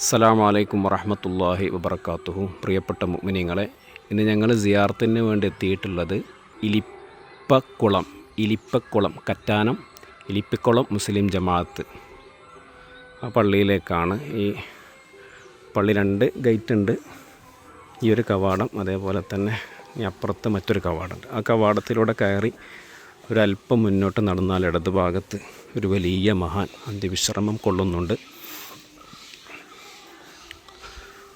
അസ്സലാമു അലൈക്കും വറഹ്മത്തുള്ളാഹി വബറകാതുഹു. പ്രിയപ്പെട്ട മുഅ്മിനീങ്ങളെ, ഇന്ന് ഞങ്ങൾ സിയാറത്തിന് വേണ്ടി എത്തിയിട്ടുള്ളത് ഇലിപ്പക്കുളം കറ്റാനം ഇലിപ്പിക്കുളം മുസ്ലിം ജമാഅത്ത് ആ പള്ളിയിലേക്കാണ്. ഈ പള്ളി 2 ഗേറ്റ് ഉണ്ട്. ഈ ഒരു കവാടം, അതേപോലെ തന്നെ ഈ അപ്പുറത്ത് മറ്റൊരു കവാടമുണ്ട്. ആ കവാടത്തിലൂടെ കയറി ഒരല്പം മുന്നോട്ട് നടന്നാൽ ഇടതുഭാഗത്ത് ഒരു വലിയ മഹാൻ അന്ത്യവിശ്രമം കൊള്ളുന്നുണ്ട്.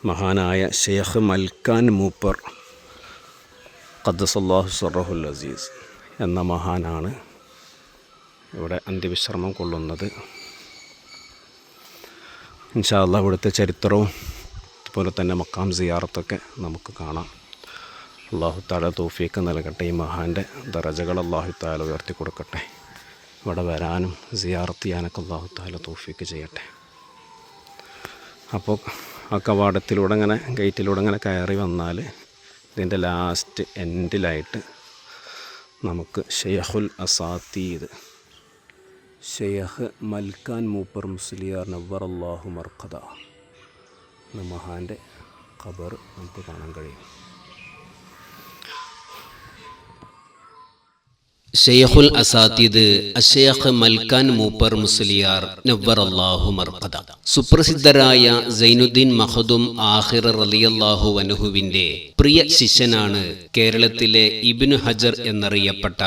മഹാനായ ഷെയ്ഖ് മൽക്കാൻ മൂപ്പർ ഖദ്ദസല്ലാഹു സിർറഹുൽ അസീസ് എന്ന മഹാനാണ് ഇവിടെ അന്ത്യവിശ്രമം കൊള്ളുന്നത്. ഇൻഷാ അല്ലാഹ് ഇവിടുത്തെ ചരിത്രവും അതുപോലെ തന്നെ മക്കാം സിയാറത്തൊക്കെ നമുക്ക് കാണാം. അല്ലാഹു തആല തൗഫീഖ് നൽകട്ടെ. ഈ മഹാൻ്റെ ദറജകൾ അല്ലാഹു തആല ഉയർത്തി കൊടുക്കട്ടെ. ഇവിടെ വരാനും സിയാറത്ത് ചെയ്യാനൊക്കെ അല്ലാഹു തആല തൗഫീഖ് ചെയ്യട്ടെ. അപ്പോൾ ആ കവാടത്തിലൂടെ ഗേറ്റിലൂടെ കയറി വന്നാൽ ഇതിൻ്റെ ലാസ്റ്റ് എൻഡിലായിട്ട് നമുക്ക് ഷെയ്ഖുൽ അസാത്തീദ് ഷെയ്ഖ് മൽക്കാൻ മൂപ്പർ മുസ്ലിയാർ നവ്വറല്ലാഹു മർഖദ എന്ന മഹാൻ്റെ ഖബർ നമുക്ക് കാണാൻ കഴിയും. ഷെയ്ഖുൽ അസാത്തീദ് അഷേഖ് മൽക്കാൻ മൂപ്പർ മുസ്ലിയാർ നവ്വറല്ലാഹു മർഖദ. സുപ്രസിദ്ധരായ സൈനുദ്ദീൻ മഖ്ദൂം ആഖിർ റളിയല്ലാഹു അൻഹുവിന്റെ പ്രിയ ശിഷ്യനാണ് കേരളത്തിലെ ഇബ്നു ഹജർ എന്നറിയപ്പെട്ട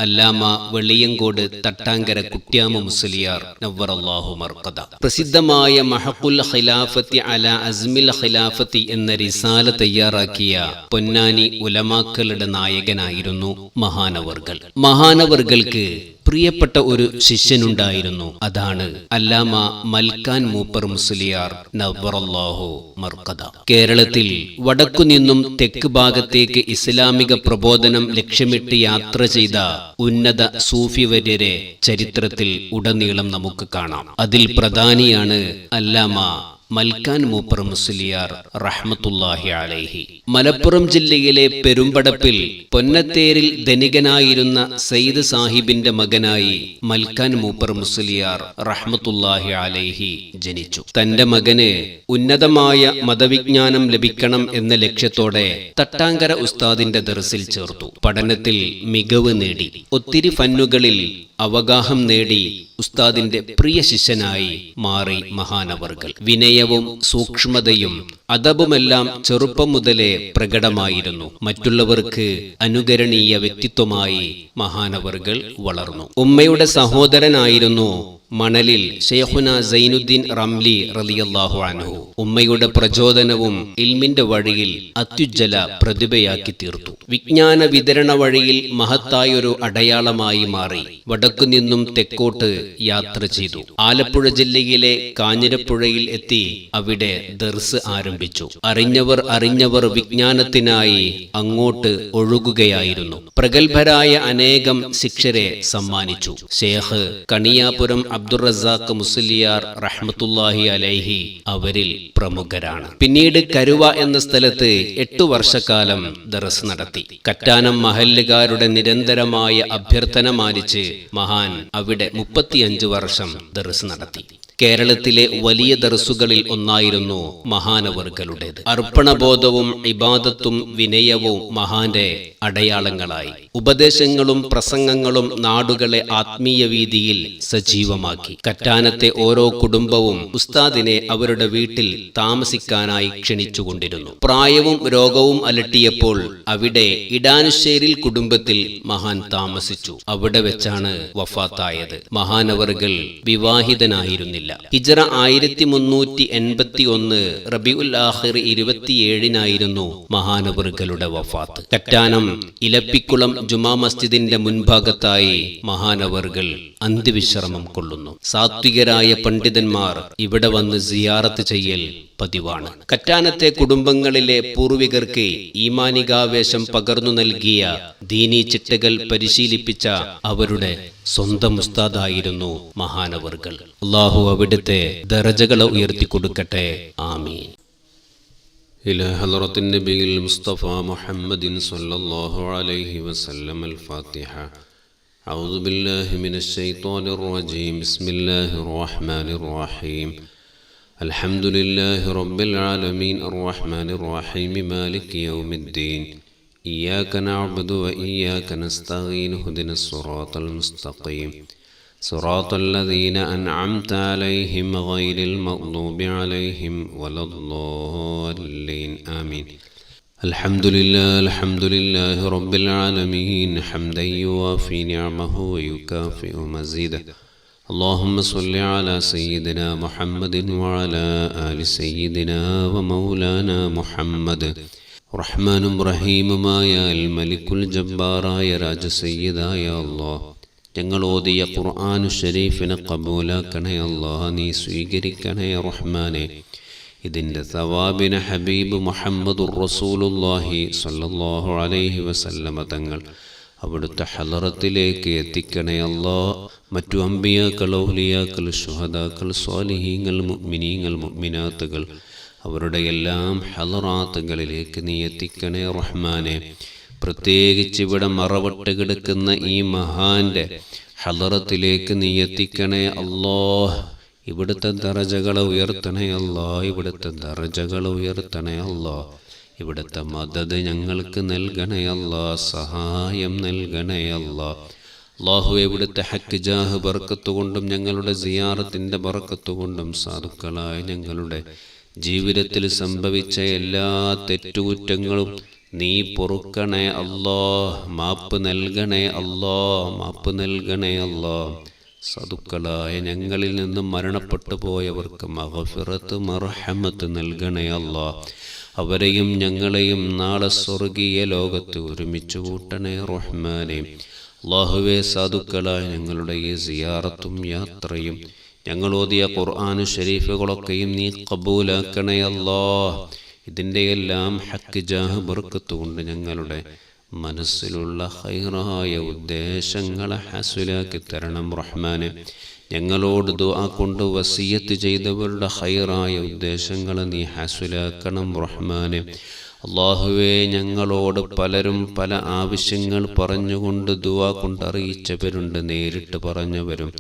അല്ലാമ വെളിയങ്കോട് തട്ടാങ്കര കുട്യാമ മുസ്ലിയാർ നവ്വറല്ലാഹു മർഖദ. പ്രസിദ്ധമായ മഹഖുൽ ഖിലാഫത്തി അലാ അസ്മിൽ ഖിലാഫത്തി എന്ന റിസാല തയ്യാറാക്കിയ പൊന്നാനി ഉലമാക്കളുടെ നായകനായിരുന്നു മഹാനവർകൾ. മഹാനവർകൾക്ക് പ്രിയപ്പെട്ട ഒരു ശിഷ്യനുണ്ടായിരുന്നു. അതാണ് അല്ലാമ മൽക്കാൻ മൂപ്പർ മുസ്ലിയാർ നവ്വറല്ലാഹു മർഖദ. കേരളത്തിൽ വടക്കുനിന്നും തെക്ക് ഭാഗത്തേക്ക് ഇസ്ലാമിക പ്രബോധനം ലക്ഷ്യമിട്ട് യാത്ര ചെയ്ത ഉന്നത സൂഫി വര്യരെ ചരിത്രത്തിൽ ഉടനീളം നമുക്ക് കാണാം. അതിൽ പ്രധാനിയാണ് അല്ലാമ മൽക്കാൻ മൂപ്പർ മുസ്ലിയാർ റഹ്മത്തുള്ളാഹി അലൈഹി. മലപ്പുറം ജില്ലയിലെ പെരുമ്പടപ്പിൽ പൊന്നത്തേരിൽ ധനികനായിരുന്ന സയ്യിദ് സാഹിബിന്റെ മകനായി മൽക്കാൻ മൂപ്പർ മുസ്ലിയാർ റഹ്മത്തുള്ളാഹി അലൈഹി ജനിച്ചു. തന്റെ മകന് ഉന്നതമായ മതവിജ്ഞാനം ലഭിക്കണം എന്ന ലക്ഷ്യത്തോടെ തട്ടാങ്കര ഉസ്താദിന്റെ ദർസിൽ ചേർത്തു. പഠനത്തിൽ മികവ് നേടി. ഒത്തിരി ഫന്നുകളിൽ അവഗാഹം നേടി ഉസ്താദിന്റെ പ്രിയ ശിഷ്യനായി മാറി മഹാനവർകൾ. വിനയവും സൂക്ഷ്മതയും അദബുമെല്ലാം ചെറുപ്പം മുതലേ പ്രകടമായിരുന്നു. മറ്റുള്ളവർക്ക് അനുകരണീയ വ്യക്തിത്വമായി മഹാനവർകൾ വളർന്നു. ഉമ്മയുടെ സഹോദരനായിരുന്നു മണലിൽ ഷെയ്ഖുന സൈനുദ്ദീൻ റംലി റളിയല്ലാഹു അൻഹു. ഉമ്മയുടെ പ്രചോദനവും ഇൽമിന്റെ വഴിയിൽ അത്യുജ്വല പ്രതിഭയാക്കി തീർത്തു. വിജ്ഞാന വിതരണ വഴിയിൽ മഹത്തായൊരു അടയാളമായി മാറി. വടക്കുനിന്നും തെക്കോട്ട് യാത്ര ചെയ്തു. ആലപ്പുഴ ജില്ലയിലെ കാഞ്ഞിരപ്പുഴയിൽ എത്തി അവിടെ ദർസ് ആരംഭിച്ചു. അറിഞ്ഞവർ വിജ്ഞാനത്തിനായി അങ്ങോട്ട് ഒഴുകുകയായിരുന്നു. പ്രഗത്ഭരായ അനേകം ശിക്ഷരെ സമ്മാനിച്ചു. ഷേഖ് കണിയാപുരം അബ്ദുർ റസാഖ് മുസ്ലിയാർ റഹ്മത്തുള്ളാഹി അലൈഹി അവരിൽ പ്രമുഖരാണ്. പിന്നീട് കരുവ എന്ന സ്ഥലത്ത് 8 വർഷക്കാലം ദർസ് നടത്തി. കറ്റാനം മഹല്ലുകാരുടെ നിരന്തരമായ അഭ്യർത്ഥന മാനിച്ച് മഹാൻ അവിടെ 35 വർഷം ദർസ് നടത്തി. കേരളത്തിലെ വലിയ ദർസുകളിൽ ഒന്നായിരുന്നു മഹാനവർകളുടേത്. അർപ്പണബോധവും ഇബാദത്തും വിനയവും മഹാന്റെ അടയാളങ്ങളായി. ഉപദേശങ്ങളും പ്രസംഗങ്ങളും നാടുകളെ ആത്മീയ വീതിയിൽ സജീവമാക്കി. കറ്റാനത്തെ ഓരോ കുടുംബവും ഉസ്താദിനെ അവരുടെ വീട്ടിൽ താമസിക്കാനായി ക്ഷണിച്ചുകൊണ്ടിരുന്നു. പ്രായവും രോഗവും അലട്ടിയപ്പോൾ അവിടെ ഇടാനുശ്ശേരിൽ കുടുംബത്തിൽ മഹാൻ താമസിച്ചു. അവിടെ വെച്ചാണ് വഫാത്തായത്. മഹാനവർകൾ വിവാഹിതനായിരുന്നില്ല. ഹിജ്റ 1381 റബീഉൽ ആഖിർ 27 മഹാനവർകളുടെ വഫാത്ത്. കറ്റാനം ഇലപ്പിക്കുളം ജുമാ മസ്ജിദിന്റെ മുൻഭാഗത്തായി മഹാനവർകൾ അന്ത്യവിശ്രമം കൊള്ളുന്നു. സാത്വികരായ പണ്ഡിതന്മാർ ഇവിടെ വന്ന് സിയാറത്ത് ചെയ്യൽ പതിവാണ്. കറ്റാനത്തെ കുടുംബങ്ങളിലെ പൂർവികർക്ക് ഈമാനികാവേശം പകർന്നു നൽകിയ ദീനീ ചിട്ടകൾ പരിശീലിപ്പിച്ച അവരുടെ സ്വന്തം ഉസ്താദായിരുന്നു മഹാനവർകൾ. അല്ലാഹു അവിടുത്തെ ദറജകളെ ഉയർത്തി കൊടുക്കട്ടെ. ആമീൻ. إلى حضرة النبي المصطفى محمد صلى الله عليه وسلم. الفاتحة. أعوذ بالله من الشيطان الرجيم. بسم الله الرحمن الرحيم. الحمد لله رب العالمين الرحمن الرحيم مالك يوم الدين إياك نعبد وإياك نستعين اهدنا الصراط المستقيم صراط الذين أنعمت عليهم غير المغضوب عليهم ولا الضالين آمين. الحمد لله رب العالمين حمدا يوافي نعمه ويكافئ مزيده. اللهم صل على سيدنا محمد وعلى آل سيدنا ومولانا محمد. റഹ്മാനും റഹീമുമായ അൽ മലിക്കുൽ ജബ്ബാറായ രാജസയ്യിദായ അല്ലാഹ്, ഞങ്ങൾ ഓതിയ ഖുർആൻ ഷരീഫിനെ ഖബൂലാക്കണേ അല്ലാഹ്, നീ സ്വീകരിക്കണേ റഹ്മാനെ. ഇതിൻ്റെ സവാബിനെ ഹബീബ് മുഹമ്മദുർ റസൂലുള്ളാഹി സ്വല്ലല്ലാഹു അലൈഹി വസല്ലമ തങ്ങൾ അവിടുത്തെ ഹളറത്തിലേക്ക് എത്തിക്കണേ അല്ലാഹ്. മറ്റു അമ്പിയാക്കൾ, ഔലിയാക്കൾ, ശുഹദാക്കൾ, സ്വാലിഹീങ്ങൾ, മുഅ്മിനീങ്ങൾ, മുഅ്മിനാത്തുകൾ അവരുടെ എല്ലാം ഹളറാത്തുകളിലേക്ക് നീ എത്തിക്കണേ റഹ്മാനെ. പ്രത്യേകിച്ച് ഇവിടെ മറവട്ട് കിടക്കുന്ന ഈ മഹാന്റെ ഹളറത്തിലേക്ക് നീ എത്തിക്കണേ അല്ലാഹ്. ഇവിടുത്തെ ദറജകളെ ഉയർത്തണേ അല്ലാഹ്, ഇവിടുത്തെ ദറജകളെ ഉയർത്തണേ അല്ലാഹ്. ഇവിടുത്തെ മദദ് ഞങ്ങൾക്ക് നൽകണേ അല്ലാഹ്, സഹായം നൽകണേ അല്ലാഹ്. അല്ലാഹുവേ, ഇവിടുത്തെ ഹക്ക് ജാഹ് ബർക്കത്ത് കൊണ്ടും ഞങ്ങളുടെ സിയാറത്തിൻ്റെ ബർക്കത്ത് കൊണ്ടും സാധുക്കളായ ഞങ്ങളുടെ ജീവിതത്തിൽ സംഭവിച്ച എല്ലാ തെറ്റുകുറ്റങ്ങളും നീ പൊറുക്കണേ അല്ലാഹ്, മാപ്പ് നൽകണേ അല്ലാഹ്, മാപ്പ് നൽകണേ അല്ലാഹ്. സാധുക്കളായ ഞങ്ങളിൽ നിന്നും മരണപ്പെട്ടു പോയവർക്ക് മഗ്ഫിറത്ത് മർഹമത്ത് നൽകണേ അല്ലാഹ്. അവരെയും ഞങ്ങളെയും നാളെ സ്വർഗീയ ലോകത്ത് ഒരുമിച്ച് കൂട്ടണേ റഹ്മാനെ. അല്ലാഹുവേ, സാധുക്കളായ ഞങ്ങളുടെ ഈ സിയാറത്തും യാത്രയും ഞങ്ങൾ ഓതിയ ഖുർആൻ ഷരീഫുകളൊക്കെയും നീ ഖബൂലാക്കണേ അല്ലാഹ്. ഇതിൻ്റെ എല്ലാം ഹക്ക് ജാഹ് ബർക്കത്ത് കൊണ്ട് ഞങ്ങളുടെ മനസ്സിലുള്ള ഹൈറായ ഉദ്ദേശങ്ങളെ ഹസുലാക്കി തരണം റഹ്മാനെ. ഞങ്ങളോട് ദുആ കൊണ്ട് വസിയത്ത് ചെയ്തവരുടെ ഹൈറായ ഉദ്ദേശങ്ങളെ നീ ഹസുലാക്കണം റഹ്മാനെ. അല്ലാഹുവേ, ഞങ്ങളോട് പലരും പല ആവശ്യങ്ങൾ പറഞ്ഞുകൊണ്ട് ദുആ കൊണ്ട് അറിയിച്ചവരുണ്ട്, നേരിട്ട് പറഞ്ഞവരും.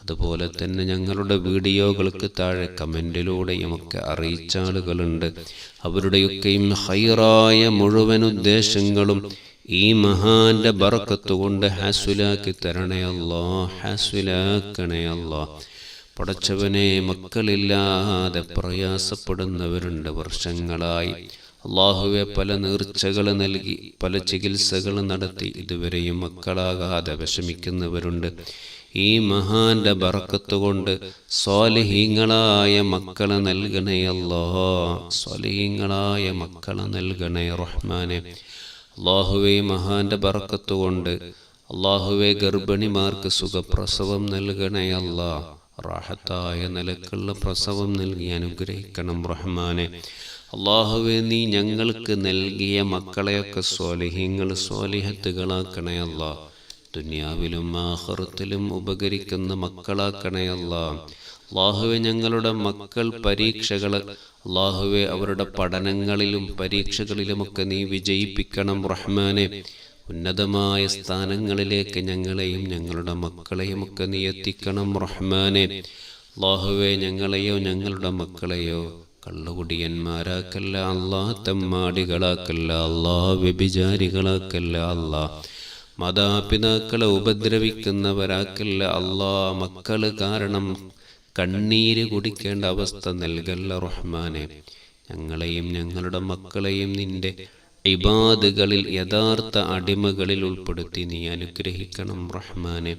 അതുപോലെ തന്നെ ഞങ്ങളുടെ വീഡിയോകൾക്ക് താഴെ കമൻറ്റിലൂടെയുമൊക്കെ അറിയിച്ച ആളുകളുണ്ട്. അവരുടെയൊക്കെയും ഹൈറായ മുഴുവൻ ഉദ്ദേശങ്ങളും ഈ മഹാന്റെ ബർക്കത്ത് കൊണ്ട് ഹാസുലാക്കി തരണേ അല്ലാഹ്, ഹാസുലാക്കണേ അല്ലാഹ്. പടച്ചവനെ, മക്കളില്ലാതെ പ്രയാസപ്പെടുന്നവരുണ്ട് വർഷങ്ങളായി. അല്ലാഹുവെ, പല നേർച്ചകൾ നൽകി പല ചികിത്സകൾ നടത്തി ഇതുവരെയും മക്കളാകാതെ വിഷമിക്കുന്നവരുണ്ട്. ഈ മഹാന്റെ ബർക്കത്ത് കൊണ്ട് സ്വാലിഹീങ്ങളായ മക്കളെ നൽകണേ അല്ലാഹ്, സ്വാലിഹീങ്ങളായ മക്കളെ നൽകണേ റഹ്മാനെ. അല്ലാഹുവേ, മഹാന്റെ ബർക്കത്ത് കൊണ്ട് അല്ലാഹുവേ, ഗർഭിണിമാർക്ക് സുഖപ്രസവം നൽകണേ അല്ലാഹ്. റാഹത്തായ നിലക്കുള്ള പ്രസവം നൽകി അനുഗ്രഹിക്കണം റഹ്മാനെ. അല്ലാഹുവേ, നീ ഞങ്ങൾക്ക് നൽകിയ മക്കളെയൊക്കെ സ്വാലിഹീങ്ങൾ സ്വാലിഹത്തുകളാക്കണേ അല്ലാഹ്. ദുനിയാവിലും ആഖിറത്തിലും ഉപകരിക്കുന്ന മക്കളാക്കണേ അല്ലാഹ്. അല്ലാഹുവേ, ഞങ്ങളുടെ മക്കൾ പരീക്ഷകൾ അല്ലാഹുവേ അവരുടെ പഠനങ്ങളിലും പരീക്ഷകളിലുമൊക്കെ നീ വിജയിപ്പിക്കണം റഹ്മാനെ. ഉന്നതമായ സ്ഥാനങ്ങളിലേക്ക് ഞങ്ങളെയും ഞങ്ങളുടെ മക്കളെയുമൊക്കെ നീ എത്തിക്കണം റഹ്മാനെ. അല്ലാഹുവേ, ഞങ്ങളെയോ ഞങ്ങളുടെ മക്കളെയോ കള്ളുകുടിയന്മാരാക്കല്ല അല്ലാഹ്, തെമ്മാടികളാക്കല്ല അല്ലാഹ്, വ്യഭിചാരികളാക്കല്ല അല്ലാഹ്, മാതാപിതാക്കളെ ഉപദ്രവിക്കുന്നവരാക്കല്ല അല്ലാഹ്. മക്കള് കാരണം കണ്ണീര് കുടിക്കേണ്ട അവസ്ഥ നൽകല്ല റഹ്മാനെ. ഞങ്ങളെയും ഞങ്ങളുടെ മക്കളെയും നിന്റെ ഇബാദുകളിൽ യഥാർത്ഥ അടിമകളിൽ ഉൾപ്പെടുത്തി നീ അനുഗ്രഹിക്കണം റഹ്മാനെ.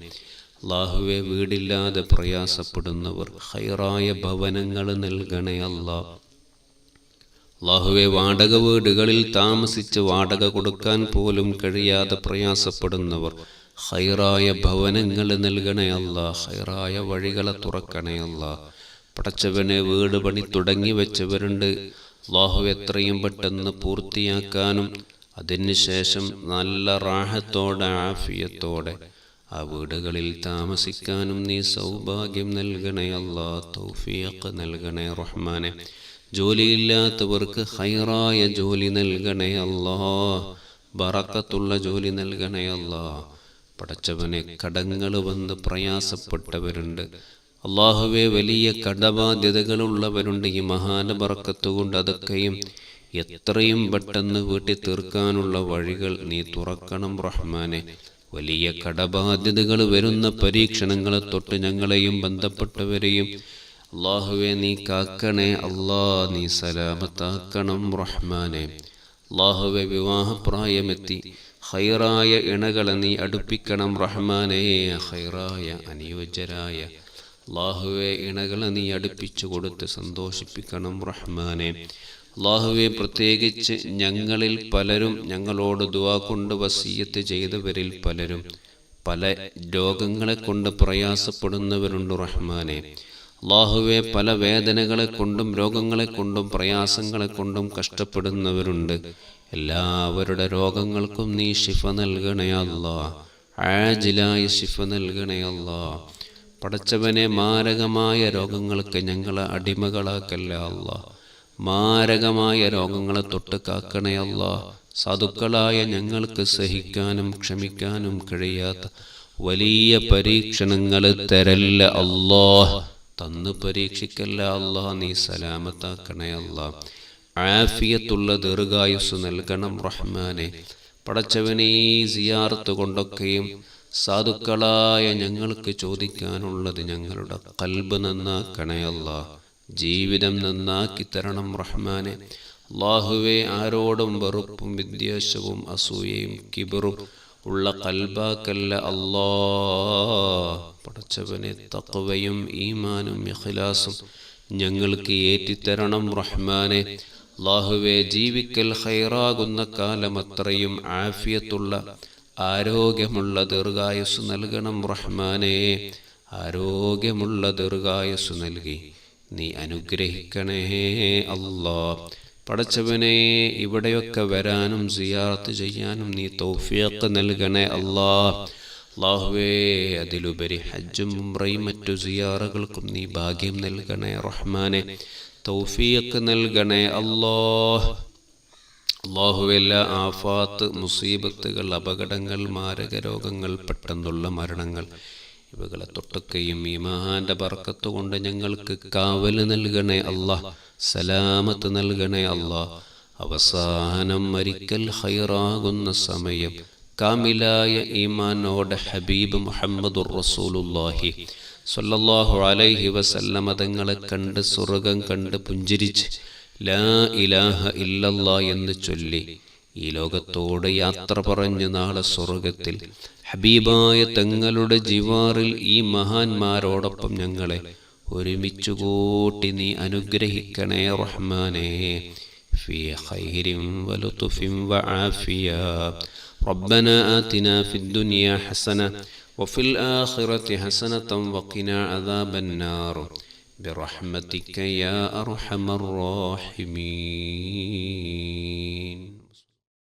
അല്ലാഹുവേ, വീടില്ലാതെ പ്രയാസപ്പെടുന്നവർ ഹൈറായ ഭവനങ്ങൾ നൽകണേ അല്ലാഹ്. അല്ലാഹുവേ, വാടക വീടുകളിൽ താമസിച്ച് വാടക കൊടുക്കാൻ പോലും കഴിയാതെ പ്രയാസപ്പെടുന്നവർ ഹൈറായ ഭവനങ്ങൾ നൽകണേ അല്ലാഹ്, ഹൈറായ വഴികളെ തുറക്കണേ അല്ലാഹ്. പടച്ചവനെ, വീട് പണി തുടങ്ങി വെച്ചവരുണ്ട്. അല്ലാഹു എത്രയും പെട്ടെന്ന് പൂർത്തിയാക്കാനും അതിനുശേഷം നല്ല റാഹത്തോടെ ആഫിയത്തോടെ ആ വീടുകളിൽ താമസിക്കാനും നീ സൗഭാഗ്യം നൽകണേ അല്ലാഹ്, തൗഫീഖ് നൽകണേ റഹ്മാനെ. ജോലിയില്ലാത്തവർക്ക് ഹൈറായ ജോലി നൽകണേ അല്ലാഹ്, ബറക്കത്തുള്ള ജോലി നൽകണേ അല്ലാഹ്. പടച്ചവനെ, കടങ്ങൾ വന്ന് പ്രയാസപ്പെട്ടവരുണ്ട്. അള്ളാഹുവെ വലിയ കടബാധ്യതകളുള്ളവരുണ്ട്. ഈ മഹാന്റെ ബർക്കത്ത് കൊണ്ട് അതൊക്കെയും എത്രയും പെട്ടെന്ന് വീട്ടി തീർക്കാനുള്ള വഴികൾ നീ തുറക്കണം റഹ്മാനെ. വലിയ കടബാധ്യതകൾ വരുന്ന പരീക്ഷണങ്ങളെ തൊട്ട് ഞങ്ങളെയും ബന്ധപ്പെട്ടവരെയും അള്ളാഹുവെ നീ കാക്കണേ അല്ലാ, നീ സലാമത്താക്കണം റഹ്മാനെ. അള്ളാഹുവെ വിവാഹപ്രായമെത്തി ഖൈറായ ഇണകളെ നീ അടുപ്പിക്കണം റഹ്മാനെ. ഖൈറായ അനുയോജ്യരായ അള്ളാഹുവെ ഇണകളെ നീ അടുപ്പിച്ചു കൊടുത്ത് സന്തോഷിപ്പിക്കണം റഹ്മാനെ. അള്ളാഹുവെ പ്രത്യേകിച്ച് ഞങ്ങളിൽ പലരും ഞങ്ങളോട് ദുആ കൊണ്ട് വസിയ്യത്ത് ചെയ്തവരിൽ പലരും പല രോഗങ്ങളെ കൊണ്ട് പ്രയാസപ്പെടുന്നവരുണ്ട് റഹ്മാനെ. അള്ളാഹുവെ പല വേദനകളെ കൊണ്ടും രോഗങ്ങളെ കൊണ്ടും പ്രയാസങ്ങളെ കൊണ്ടും കഷ്ടപ്പെടുന്നവരുണ്ട്. എല്ലാവരുടെ രോഗങ്ങൾക്കും നീ ശിഫ നൽകണേ അല്ലാ, ആജിലായ ശിഫ നൽകണേ അല്ലാ. പടച്ചവനെ മാരകമായ രോഗങ്ങൾക്ക് ഞങ്ങളെ അടിമകളാക്കല്ല അല്ലാ, മാരകമായ രോഗങ്ങളെ തൊട്ട് കാക്കണേ അല്ലാ. സാധുക്കളായ ഞങ്ങൾക്ക് സഹിക്കാനും ക്ഷമിക്കാനും കഴിയാത്ത വലിയ പരീക്ഷണങ്ങൾ തരല്ല അല്ലാ, തന്ന് പരീക്ഷിക്കല്ല അല്ലാ. നീ സലാമത്താക്കണേ അല്ലാ. ആഫിയത്തുള്ള ദീർഘായുസ് നൽകണം റഹ്മാനെ. പടച്ചവനെ ഈ സിയാറത്ത് കൊണ്ടൊക്കെയും സാധുക്കളായ ഞങ്ങൾക്ക് ചോദിക്കാനുള്ളത് ഞങ്ങളുടെ ഖൽബ് നന്നാക്കണേ അല്ലാ, ജീവിതം നന്നാക്കി തരണം റഹ്മാനെ. അല്ലാഹുവേ ആരോടും വെറുപ്പും വിദ്വേഷവും അസൂയയും കിബറും ഉള്ള ഖൽബാക്കല്ല അല്ലാ. പടച്ചവനെ തഖ്വയും ഈമാനും ഇഖ്ലാസും ഞങ്ങൾക്ക് ഏറ്റിത്തരണം റഹ്മാനെ. അല്ലാഹുവേ ജീവിക്കൽ ഖൈറാകുന്ന കാലം അത്രയും ആഫിയത്തുള്ള ആരോഗ്യമുള്ള ദീർഘായുസ് നൽകണം റഹ്മാനെ. ആരോഗ്യമുള്ള ദീർഘായുസ് നൽകി നീ അനുഗ്രഹിക്കണേ അല്ലാ. പടച്ചവനെ ഇവിടെയൊക്കെ വരാനും സിയാറത്ത് ചെയ്യാനും നീ തൗഫീഖ് നൽകണേ അല്ലാ. അല്ലാഹുവേ അതിലുപരി ഹജ്ജും ഉംറയും മറ്റു സിയാറകൾക്കും നീ ഭാഗ്യം നൽകണേ റഹ്മാനെ. തൗഫീഖ് നൽകണേ അല്ലാ. അല്ലാഹുവേ എല്ലാ ആഫാത്ത്, മുസീബത്തുകൾ, അപകടങ്ങൾ, മാരക രോഗങ്ങൾ, പെട്ടെന്നുള്ള മരണങ്ങൾ ഇവകളെ തൊട്ടൊക്കെയും ഈ മഹാന്റെ ബർക്കത്ത് കൊണ്ട് ഞങ്ങൾക്ക് കാവൽ നൽകണേ അല്ലാ, സലാമത്ത് നൽകണേ അല്ലാ. അവസാനം മരിക്കൽ ഖൈറാകുന്ന സമയം കാമിലായ ഈമാനോടെ ഹബീബ് മുഹമ്മദുർ റസൂലുള്ളാഹി സ്വല്ലല്ലാഹു അലൈഹി വസല്ലമ തങ്ങളെ കണ്ട് സ്വർഗം കണ്ട് പുഞ്ചിരിച്ച് ലാ ഇലാഹ ഇല്ലല്ലാ എന്ന് ചൊല്ലി ഈ ലോകത്തോട് യാത്ര പറഞ്ഞ് നാളെ സ്വർഗത്തിൽ ഹബീബായ തങ്ങളുടെ ജിവാറിൽ ഈ മഹാന്മാരോടൊപ്പം ഞങ്ങളെ ഒരുമിച്ചു കൂട്ടി നീ അനുഗ്രഹിക്കണേ റഹ്മാനേ. ഫീ ഖൈരിൻ വലുത്ഫിൻ വആഫിയ. റബ്ബനാ ആതിനാ ഫിദ്ദുനിയാ ഹസന വഫിൽ ആഖിറതി ഹസനതൻ വഖിനാ അദാബന്നാർ برحمتك يا أرحم الراحمين.